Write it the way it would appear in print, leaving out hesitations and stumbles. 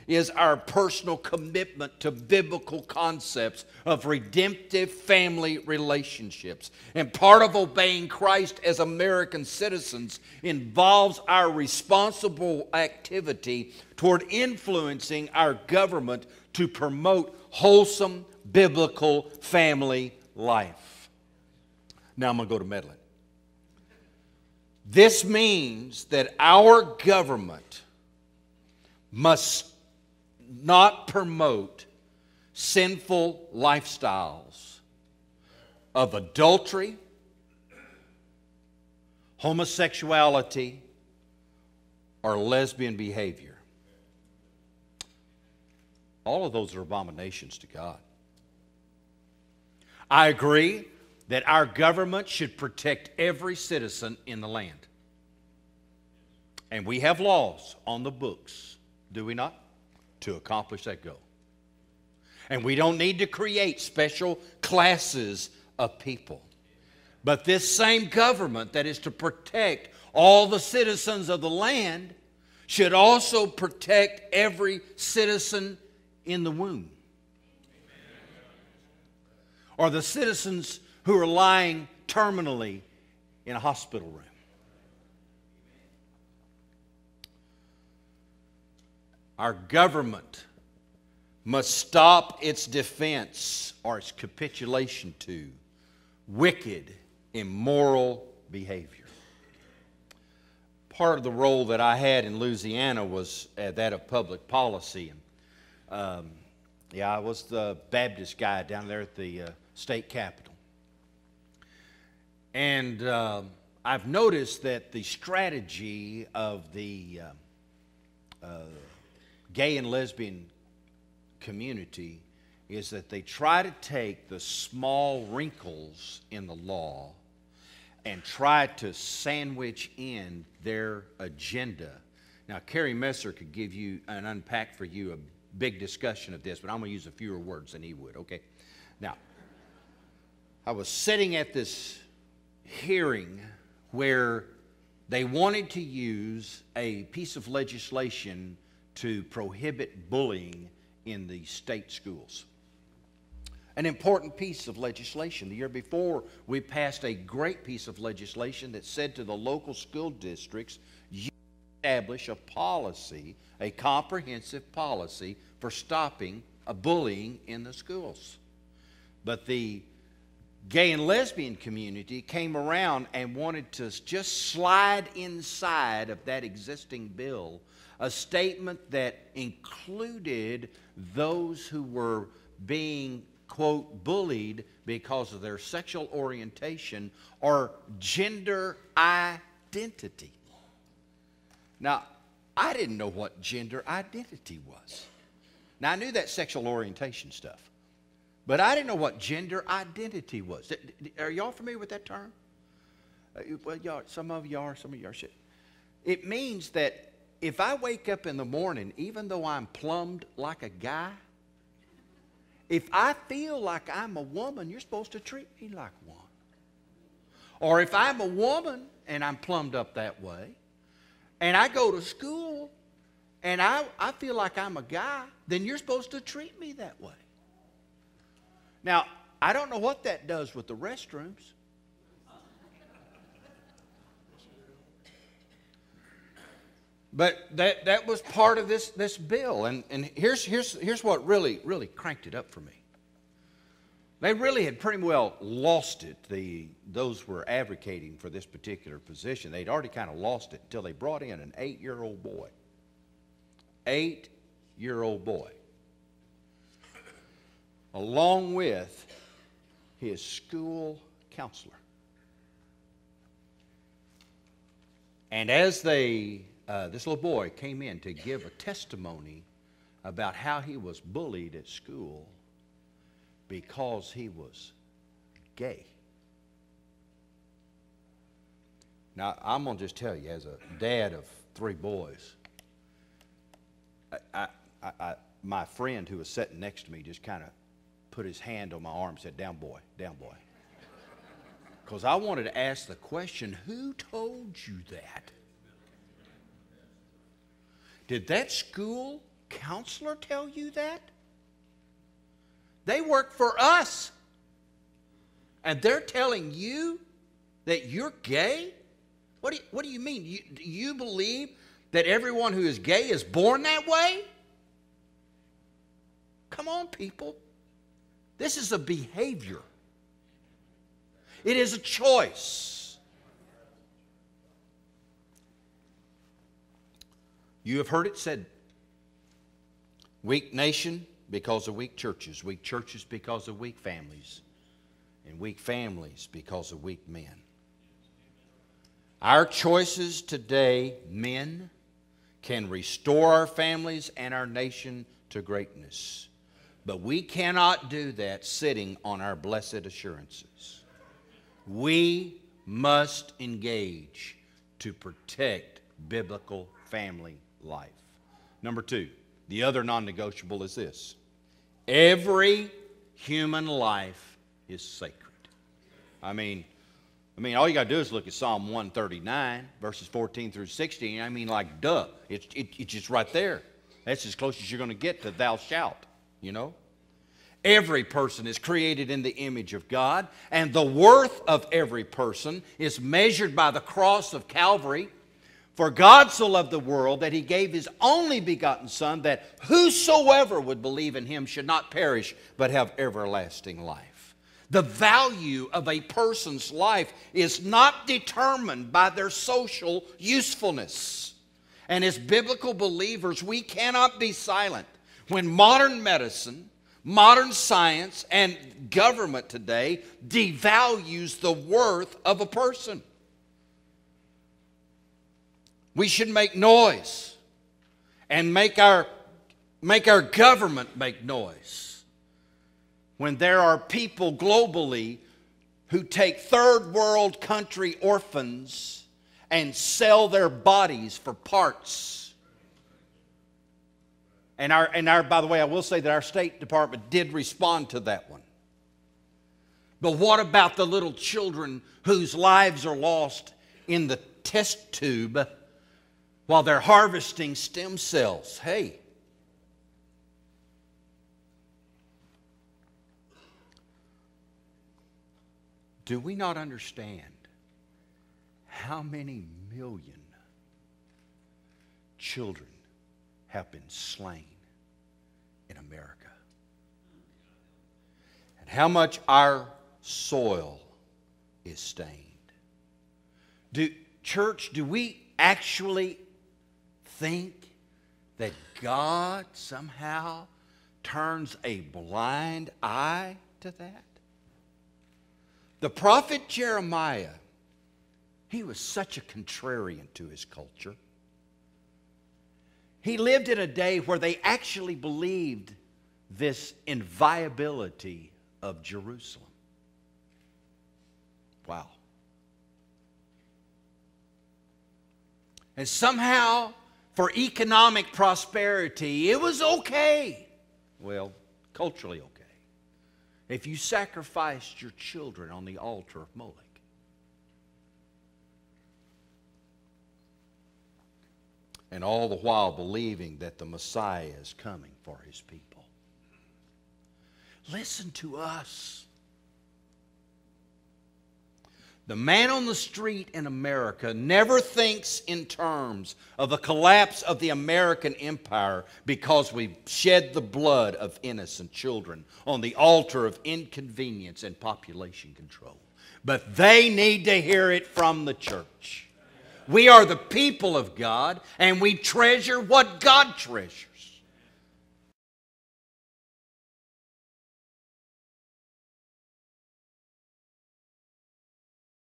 is our personal commitment to biblical concepts of redemptive family relationships. And part of obeying Christ as American citizens involves our responsible activity toward influencing our government to promote wholesome biblical family life. Now I'm going to go to meddling. This means that our government must not promote sinful lifestyles of adultery, homosexuality, or lesbian behavior. All of those are abominations to God. I agree that our government should protect every citizen in the land. And we have laws on the books, do we not, to accomplish that goal. And we don't need to create special classes of people. But this same government that is to protect all the citizens of the land should also protect every citizen in the womb. Or the citizens who are lying terminally in a hospital room. Our government must stop its defense or its capitulation to wicked, immoral behavior. Part of the role that I had in Louisiana was that of public policy. I was the Baptist guy down there at the state capitol. And I've noticed that the strategy of the gay and lesbian community is that they try to take the small wrinkles in the law and try to sandwich in their agenda. Now, Kerry Messer could give you and unpack for you a big discussion of this, but I'm going to use a fewer words than he would, okay? Now, I was sitting at this hearing where they wanted to use a piece of legislation to prohibit bullying in the state schools. An important piece of legislation. The year before, we passed a great piece of legislation that said to the local school districts, you establish a policy, a comprehensive policy for stopping bullying in the schools. But the gay and lesbian community came around and wanted to just slide inside of that existing bill a statement that included those who were being, quote, bullied because of their sexual orientation or gender identity. Now, I didn't know what gender identity was. Now, I knew that sexual orientation stuff, but I didn't know what gender identity was. Are y'all familiar with that term? Well, y'all, some of you are, some of you are. It means that if I wake up in the morning, even though I'm plumbed like a guy, if I feel like I'm a woman, you're supposed to treat me like one. Or if I'm a woman and I'm plumbed up that way, and I go to school and I feel like I'm a guy, then you're supposed to treat me that way. Now, I don't know what that does with the restrooms. But that was part of this bill. And here's what really cranked it up for me. They really had pretty well lost it, those who were advocating for this particular position. They'd already kind of lost it until they brought in an 8-year-old boy. 8-year-old boy. Along with his school counselor. And as this little boy came in to give a testimony about how he was bullied at school because he was gay. Now, I'm going to just tell you, as a dad of 3 boys, my friend who was sitting next to me just kind of put his hand on my arm and said, down boy, down boy. Because I wanted to ask the question, who told you that? Did that school counselor tell you that? They work for us. And they're telling you that you're gay? What do you mean? Do you believe that everyone who is gay is born that way? Come on, people. This is a behavior. It is a choice. You have heard it said, weak nation because of weak churches because of weak families, and weak families because of weak men. Our choices today, men, can restore our families and our nation to greatness. But we cannot do that sitting on our blessed assurances. We must engage to protect biblical family life. Number two, the other non-negotiable is this. Every human life is sacred. I mean, all you got to do is look at Psalm 139, verses 14 through 16. I mean, like, duh. It's just right there. That's as close as you're going to get to thou shalt, you know. Every person is created in the image of God, and the worth of every person is measured by the cross of Calvary. For God so loved the world that He gave His only begotten Son, that whosoever would believe in Him should not perish, but have everlasting life. The value of a person's life is not determined by their social usefulness. And as biblical believers, we cannot be silent when modern medicine, modern science, and government today devalues the worth of a person. We should make noise and make our government make noise when there are people globally who take third world country orphans and sell their bodies for parts. And by the way, I will say that our State Department did respond to that one. But what about the little children whose lives are lost in the test tube while they're harvesting stem cells? Hey. Do we not understand how many million children have been slain in America? And how much our soil is stained? Church, do we actually think that God somehow turns a blind eye to that? The prophet Jeremiah, he was such a contrarian to his culture. He lived in a day where they actually believed this inviolability of Jerusalem. Wow. And somehow, for economic prosperity, it was okay. Well, culturally okay. If you sacrificed your children on the altar of Moloch. And all the while believing that the Messiah is coming for His people. Listen to us. The man on the street in America never thinks in terms of the collapse of the American empire because we've shed the blood of innocent children on the altar of inconvenience and population control. But they need to hear it from the church. We are the people of God, and we treasure what God treasures.